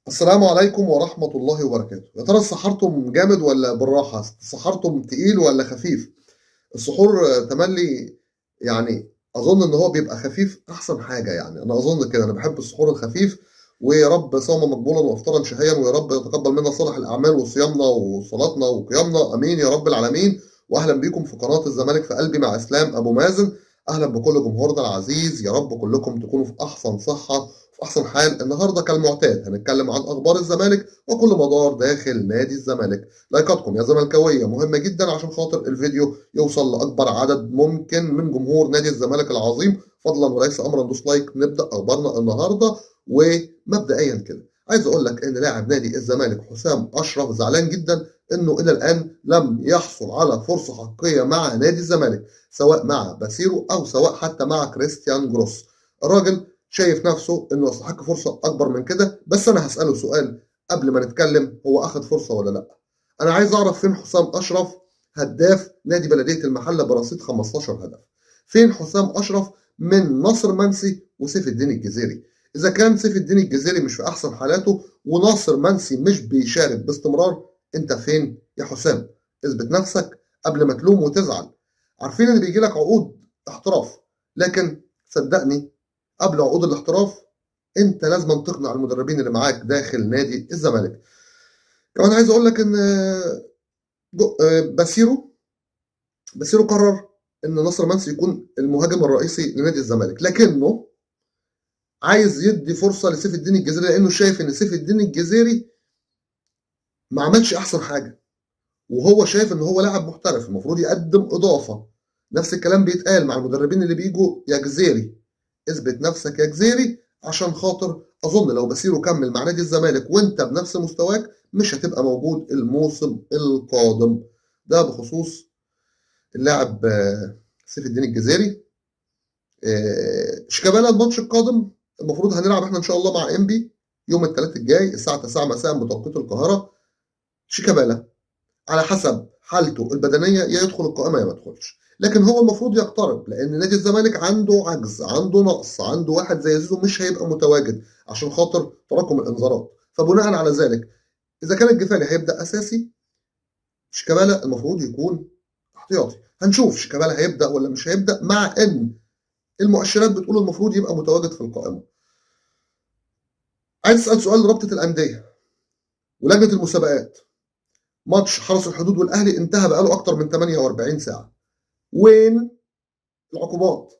السلام عليكم ورحمة الله وبركاته. يا ترى سحرتم جامد ولا بالراحة؟ سحرتم تقيل ولا خفيف؟ السحور تملي يعني أظن إن هو بيبقى خفيف أحسن حاجة يعني، أنا أظن كده، أنا باحب السحور الخفيف، ويا رب صوما مقبولا وإفطارا شهيا، ويا رب يتقبل منا صالح الأعمال وصيامنا وصلاتنا وقيامنا، آمين يا رب العالمين. وأهلا بيكم في قناة الزمالك في قلبي مع إسلام أبو مازن. أهلا بكل جمهورنا العزيز، يا رب كلكم تكونوا في أحسن صحة في أحسن حال. النهارده كالمعتاد هنتكلم عن أخبار الزمالك وكل مدار داخل نادي الزمالك. لايكاتكم يا زملكاوية مهمة جدا عشان خاطر الفيديو يوصل لأكبر عدد ممكن من جمهور نادي الزمالك العظيم. فضلا وليس أمرا دوس لايك. نبدأ أخبارنا النهارده. ومبدئيا كده عايز أقول لك إن لاعب نادي الزمالك حسام أشرف زعلان جدا إنه إلى الآن لم يحصل على فرصة حقيقية مع نادي الزمالك، سواء مع باسيرو أو سواء حتى مع كريستيان جروس. الراجل شايف نفسه إنه يستحق فرصة أكبر من كده، بس أنا هاسأله سؤال قبل ما نتكلم: هو أخد فرصة ولا لأ؟ أنا عايز أعرف فين حسام أشرف هداف نادي بلدية المحلة برصيد 15 هدف؟ فين حسام أشرف من ناصر منسي وسيف الدين الجزيري؟ إذا كان سيف الدين الجزيري مش في أحسن حالاته وناصر منسي مش بيشارك باستمرار، أنت فين يا حسام؟ اثبت نفسك قبل ما تلوم وتزعل. عارفين إن بيجي لك عقود احتراف، لكن صدقني قبل عقود الاحتراف انت لازم تقنع المدربين اللي معاك داخل نادي الزمالك. كمان عايز اقول لك ان باسيرو قرر ان ناصر منسي يكون المهاجم الرئيسي لنادي الزمالك، لكنه عايز يدي فرصه لسيف الدين الجزيري لانه شايف ان سيف الدين الجزيري ما عملش احسن حاجه، وهو شايف ان هو لاعب محترف المفروض يقدم اضافه. نفس الكلام بيتقال مع المدربين اللي بيجوا: يا جزيري اثبت نفسك يا جزيري، عشان خاطر اظن لو باسيرو كمل مع نادي الزمالك وانت بنفس مستواك مش هتبقى موجود الموسم القادم. ده بخصوص اللاعب سيف الدين الجزيري. شيكابالا الماتش القادم المفروض هنلعب احنا ان شاء الله مع انبي يوم الثلاث الجاي الساعه 9 مساء بتوقيت القاهره. شيكابالا على حسب حالته البدنيه يا يدخل القائمه يا ما يدخلش، لكن هو المفروض يقترب لان نادي الزمالك عنده عجز، عنده نقص، عنده واحد زي زيزو مش هيبقى متواجد عشان خاطر تراكم الانذارات. فبناء على ذلك اذا كان الجفالي هيبدا اساسي، شيكابالا المفروض يكون احتياطي. هنشوف شيكابالا هيبدا ولا مش هيبدا، مع ان المؤشرات بتقول المفروض يبقى متواجد في القائمه. عايز اسال سؤال لرابطه الانديه ولجنه المسابقات: ماتش حرس الحدود والاهلي انتهى بقاله اكتر من 48 ساعه، وين العقوبات؟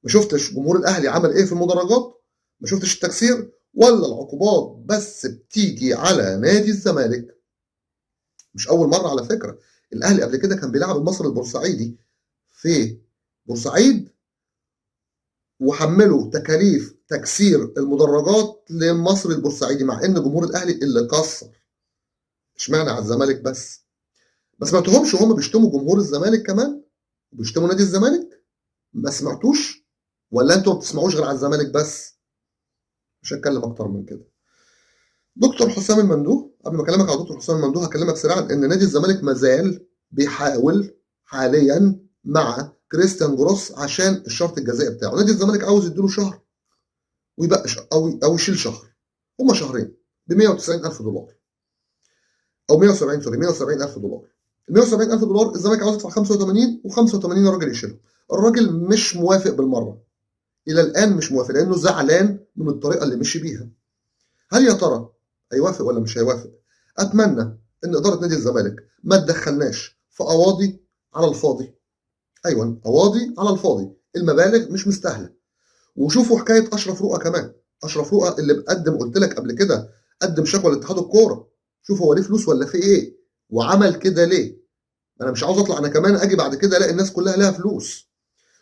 ما شفتش جمهور الاهلي عمل ايه في المدرجات، ما شفتش التكسير، ولا العقوبات بس بتيجي على نادي الزمالك؟ مش اول مره على فكره، الاهلي قبل كده كان بيلعب المصري البورسعيدي في بورسعيد وحملوا تكاليف تكسير المدرجات للمصري البورسعيدي، مع ان جمهور الاهلي اللي كسر. اشمعنى على الزمالك بس؟ ما سمعتهمش وهم بيشتموا جمهور الزمالك كمان وبيشتموا نادي الزمالك؟ ما سمعتوش؟ ولا انتوا ما بتسمعوش غير على الزمالك بس؟ مش هتكلم اكتر من كده. دكتور حسام المندوه، قبل ما اكلمك على دكتور حسام المندوه هكلمك سريعا ان نادي الزمالك ما زال بيحاول حاليا مع كريستيان جروس عشان الشرط الجزائي بتاعه. نادي الزمالك عاوز يديله شهر ويبقى او يشيل شهر، هما شهرين ب 190,000 دولار او 170، سوري 170,000 دولار. ال 170,000 دولار الزمالك عاوز يدفع 85 و85 الراجل يشيلهم. الراجل مش موافق بالمره، الى الان مش موافق لانه زعلان من الطريقه اللي مشي بيها. هل يا ترى هيوافق ولا مش هيوافق؟ اتمنى ان اداره نادي الزمالك ما تدخلناش في قواضي على الفاضي. ايوه قواضي على الفاضي، المبالغ مش مستاهله. وشوفوا حكايه اشرف رؤى كمان. اشرف رؤى اللي بقدم، قلت لك قبل كده، قدم شكوى لاتحاد الكوره. شوف هو ليه فلوس ولا في ايه، وعمل كده ليه. انا مش عاوز اطلع انا كمان اجي بعد كده الاقي الناس كلها لها فلوس.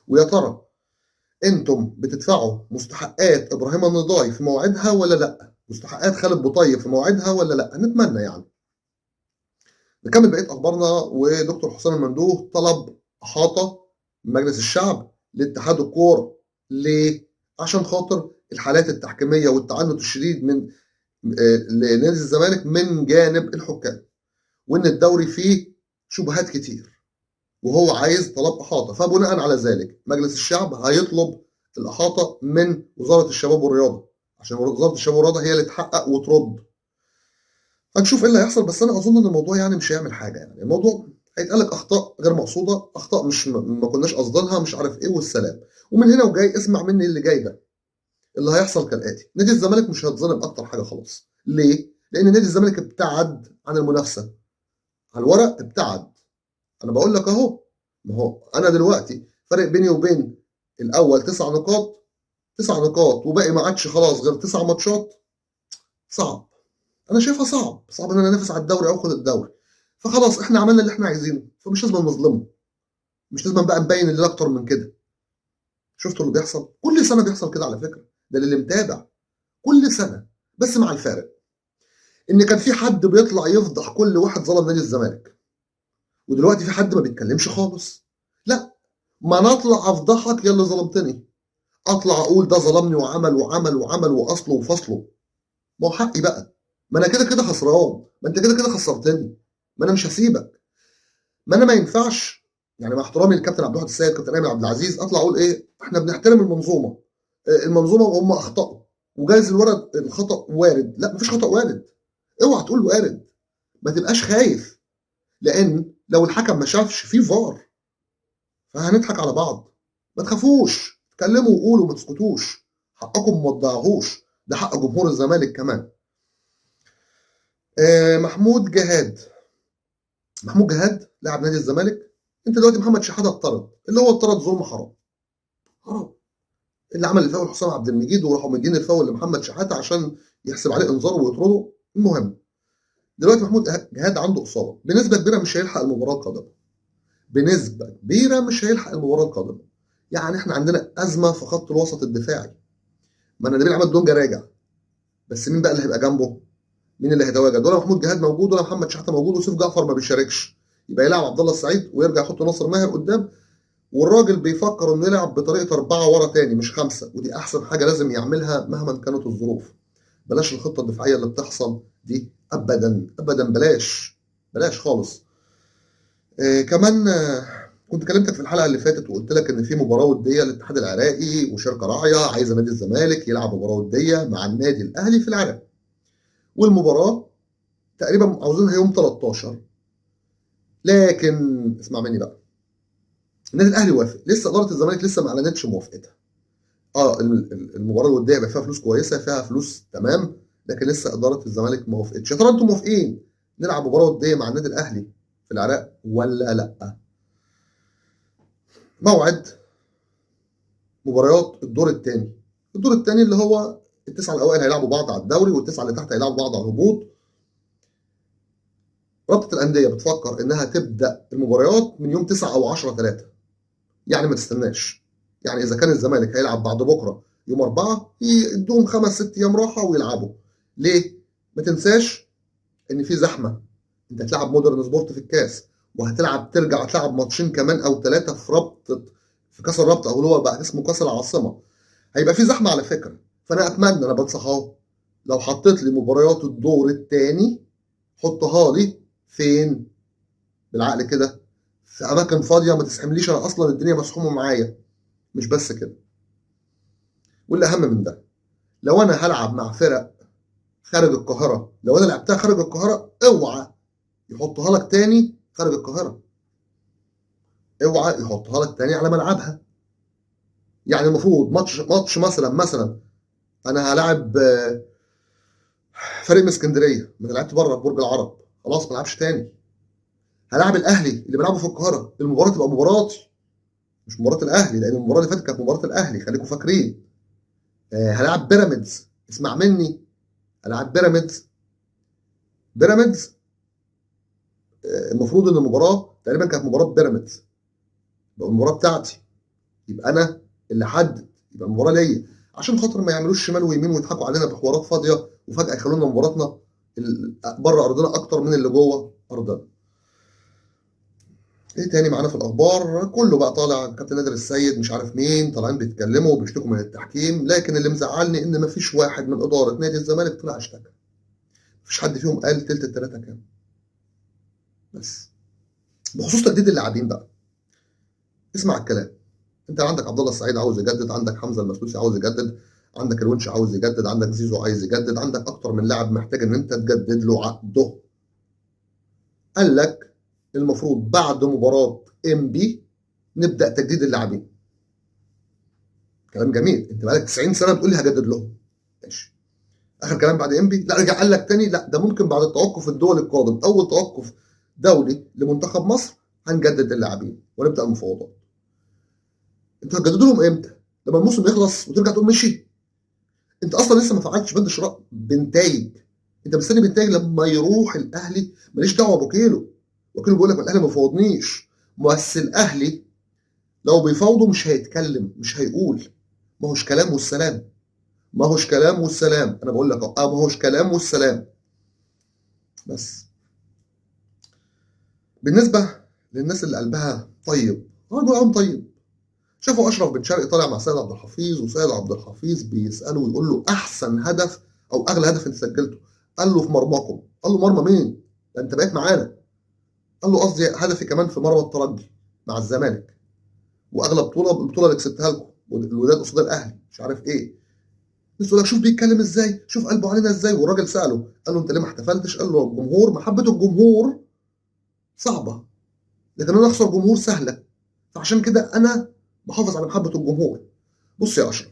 ويا ترى انتم بتدفعوا مستحقات ابراهيم النضاي في موعدها ولا لا؟ مستحقات خالد بوطيب في موعدها ولا لا؟ نتمنى يعني. نكمل بقيه اخبارنا. ودكتور حسام المندوه طلب احاطه من مجلس الشعب لاتحاد الكوره. ليه؟ عشان خاطر الحالات التحكيميه والتعنت الشديد من لنادي الزمالك من جانب الحكام، وان الدوري فيه شبهات كتير، وهو عايز طلب احاطه. فبناء على ذلك مجلس الشعب هيطلب الاحاطه من وزاره الشباب والرياضه عشان وزاره الشباب والرياضه هي اللي تحقق وترد. هنشوف ايه اللي هيحصل، بس انا اظن ان الموضوع يعني مش هيعمل حاجه، يعني الموضوع هيتقال لك اخطاء غير مقصوده، اخطاء مش ما كناش قاصدينها، مش عارف ايه والسلام. ومن هنا وجاي اسمع مني اللي جاي ده. اللي هيحصل كالاتي: نادي الزمالك مش هيتظلم اكتر حاجه خلاص. ليه؟ لان نادي الزمالك ابتعد عن المنافسه. على الورق ابتعد. انا بقول لك اهو. ما هو انا دلوقتي فرق بيني وبين الاول 9 نقاط. 9 نقاط وباقي ما عادش خلاص غير 9 ماتشات. صعب. انا شايفها صعب ان انا انافس على الدوري او اخد الدوري. فخلاص احنا عملنا اللي احنا عايزينه، فمش لازم نظلمه. مش لازم بقى نبين اللي اكتر من كده. شفتوا اللي بيحصل؟ كل سنه بيحصل كده على فكره. ده اللي متابع. كل سنه. بس مع الفارق ان كان في حد بيطلع يفضح كل واحد ظلم نادي الزمالك، ودلوقتي في حد ما بيتكلمش خالص. لا، ما انا اطلع افضحك يا اللي ظلمتني. اطلع اقول ده ظلمني وعمل وعمل وعمل واصله وفصله. ما هو حقي بقى. ما انا كده كده خسران، ما انت كده كده خسرتني. ما انا مش هسيبك. ما انا ما ينفعش، يعني مع احترامي للكابتن عبد الواحد السيد، كابتن ايمن عبد العزيز، اطلع اقول ايه احنا بنحترم المنظومه. المنظومه وهم اخطاوا، وجايز الخطا وارد. لا، مفيش خطا وارد. اوعى تقول وارد. ما تبقاش خايف، لان لو الحكم ما شافش في فار فهنضحك على بعض. ما تخافوش، اتكلموا وقولوا، ما تسكتوش. حقكم ما تضيعوهوش. ده حق جمهور الزمالك كمان. محمود جهاد. محمود جهاد لاعب نادي الزمالك. انت دلوقتي محمد شحاته اتطرد، اللي هو اتطرد ظلم حرام. حرام. اللي عمل الفاول حسام عبد المجيد، وراحوا مدين الفاول لمحمد شحاته عشان يحسب عليه انذار ويطرده. المهم، دلوقتي محمود جهاد عنده اصابه بنسبه كبيره، مش هيلحق المباراه القادمه. بنسبه كبيره مش هيلحق المباراه القادمه. يعني احنا عندنا ازمه في خط الوسط الدفاعي. ما انا نبيل عماد دونجا راجع، بس مين بقى اللي هيبقى جنبه؟ مين اللي هيتواجد؟ ولا محمود جهاد موجود، ولا محمد شحاته موجود، وسيف جعفر ما بيشاركش. يبقى يلعب عبد الله السعيد ويرجع يحط ناصر ماهر قدام. والراجل بيفكر انه يلعب بطريقه 4 ورا تاني مش 5، ودي احسن حاجه لازم يعملها مهما كانت الظروف. بلاش الخطه الدفاعيه اللي بتحصل دي ابدا ابدا، بلاش. بلاش خالص. كمان كنت كلمتك في الحلقه اللي فاتت وقلت لك ان في مباراه وديه للاتحاد العراقي وشركه راعيه عايزه نادي الزمالك يلعب مباراه وديه مع النادي الاهلي في العراق. والمباراه تقريبا عاوزينها يوم 13. لكن اسمع مني بقى. النادي الاهلي وافق، لسه اداره الزمالك لسه ما اعلنتش موافقتها. المباراه الوديه يبقى فيها فلوس كويسه، فيها فلوس تمام. لكن لسه اداره الزمالك ما وافقتش. يا ترى انتم موافقين نلعب مباراه وديه مع النادي الاهلي في العراق ولا لا؟ موعد مباريات الدور الثاني. الدور الثاني اللي هو التسعه الاوائل هيلعبوا بعض على الدوري، والتسعه اللي تحت هيلعبوا بعض على الهبوط. رابطه الانديه بتفكر انها تبدا المباريات من يوم 9 او 10/3. يعني ما تستناش. يعني اذا كان الزمالك هيلعب بعد بكره يوم 4، يدوهم 5 6 ايام راحه ويلعبوا. ليه؟ ما تنساش ان في زحمه. انت هتلعب مودرن سبورت في الكاس، وهتلعب ترجع تلعب ماتشين كمان او 3 في رابطه، في كاس الرابطه، او اللي هو بقى اسمه كاس العاصمه. هيبقى في زحمه على فكره. فانا اتمنى، انا بنصح اهو، لو حطيت لي مباريات الدور الثاني حطها لي فين؟ بالعقل كده، في اماكن فاضيه ما تسحمليش، انا اصلا الدنيا مسحومه معايا. مش بس كده، واللي اهم من ده، لو انا هلعب مع فرق خارج القاهره، لو انا لعبتها خارج القاهره اوعى يحطها لك تاني خارج القاهره. اوعى يحطها لك تاني على ملعبها. يعني المفروض ماتش مثلا انا هلاعب فريق من اسكندريه، ما انا لعبت بره في برج العرب، خلاص ما العبش تاني. هلاعب الاهلي اللي بيلعبوا في القاهره، المباراه تبقى مباراتي مش مباراه الاهلي، لان المباراه اللي فاتت كانت مباراه الاهلي، خليكم فاكرين. هلاعب بيراميدز، اسمع مني. هلاعب بيراميدز. بيراميدز المفروض ان المباراه تقريبا كانت مباراه بيراميدز، يبقى المباراه بتاعتي، يبقى انا اللي حدد، يبقى المباراه ليا، عشان خاطر ما يعملوش شمال ويمين ويضحكوا علينا بحوارات فاضيه وفجاه يخلونا مباراتنا بره ارضنا اكتر من اللي جوه ارضنا. ايه تاني معانا في الاخبار؟ كله بقى طالع، كابتن نادر السيد مش عارف مين طالعين بيتكلموا وبيشتكوا من التحكيم، لكن اللي مزعلني ان مفيش واحد من اداره نادي الزمالك طلع اشتكى. مفيش حد فيهم قال تلت التلاته كام. بس بخصوص تجديد اللاعبين بقى، اسمع الكلام. انت عندك عبد الله السعيد عاوز يجدد، عندك حمزه المسلوسي عاوز يجدد، عندك الونش عاوز يجدد، عندك زيزو عايز يجدد، عندك اكتر من لاعب محتاج ان انت تجدد له عقده. قال لك المفروض بعد مباراه انبي نبدا تجديد اللاعبين. كلام جميل، انت بقالك 90 سنه بتقول لي هجدد لهم. ماشي. اخر كلام بعد انبي، لا رجع قال لك تاني لا ده ممكن بعد التوقف الدولي القادم، اول توقف دولي لمنتخب مصر هنجدد اللاعبين ونبدا المفاوضات. انتوا هتجددوا لهم امتى؟ لما الموسم يخلص وترجع تقول مشي؟ انت اصلا لسه ما فعلتش بند شراء بنتايج، انت مستني بنتايج لما يروح الاهلي. ماليش دعوه بوكيله، وكيله بيقول لك الاهلي ما فوضنيش. مؤسس الاهلي لو بيفاوضوا مش هيتكلم، مش هيقول. ما هوش كلام والسلام، ما هوش كلام والسلام، انا بقول لك ما هوش كلام والسلام. بس بالنسبه للناس اللي قلبها طيب، هو قلبهم طيب، شافوا اشرف بن شرقي طالع مع سيد عبد الحفيظ، وسيد عبد الحفيظ بيساله ويقول له احسن هدف او اغلى هدف انت سجلته؟ قال له في مرماكم. قال له مرمى مين؟ ده انت بقيت معانا. قال له قصدي هدفي كمان في مرمى الترجي مع الزمالك، واغلى بطوله البطوله اللي كسبتها لكم الوداد قصاد الاهلي مش عارف ايه. بس يقول لك شوف بيتكلم ازاي، شوف قلبه علينا ازاي. والراجل ساله قال له انت ليه ما احتفلتش؟ قال له الجمهور، محبه الجمهور صعبه لكن انا اخسر جمهور سهله، فعشان كده انا بحافظ على محبه الجمهور. بص يا اشرف،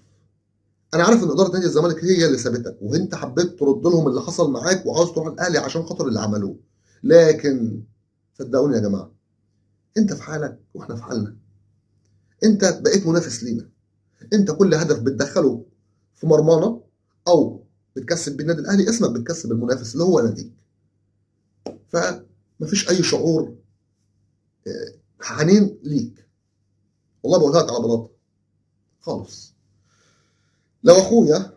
انا عارف ان اداره نادي الزمالك هي اللي سابتك، وانت حبيت ترد لهم اللي حصل معاك وعاوز تروح الاهلي عشان خاطر اللي عملوه، لكن صدقوني يا جماعه انت في حالك واحنا في حالنا. انت بقيت منافس لينا، انت كل هدف بتدخله في مرمانا او بتكسب بالنادي الاهلي اسمك بتكسب المنافس اللي هو ناديك. فمفيش اي شعور حنين ليك، والله بقولها لك على بلاطه خالص. لو اخويا،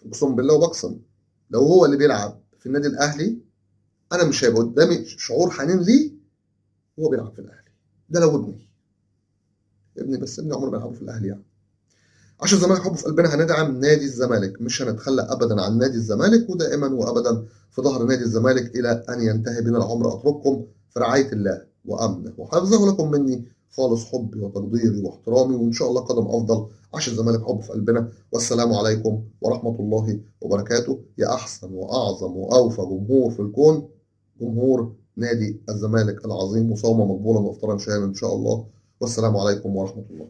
اقسم بالله وبقسم، لو هو اللي بيلعب في النادي الاهلي انا مش هيبقى قدامي شعور حنين ليه وهو بيلعب في الاهلي. ده لو ابني بس ابني عمره ما يلعبوا في الاهلي يعني. عشان الزمالك حب في قلبنا هندعم نادي الزمالك، مش هنتخلى ابدا عن نادي الزمالك، ودائما وابدا في ظهر نادي الزمالك الى ان ينتهي بنا العمر. اترككم في رعايه الله وامنه وحفظه، ولكم مني خالص حبي وتقديري واحترامي، وان شاء الله قدم افضل. عشان الزمالك حب في قلبنا، والسلام عليكم ورحمه الله وبركاته. يا احسن واعظم واوفى جمهور في الكون، جمهور نادي الزمالك العظيم، وصوما مقبولا وافطارا شهيا ان شاء الله. والسلام عليكم ورحمه الله.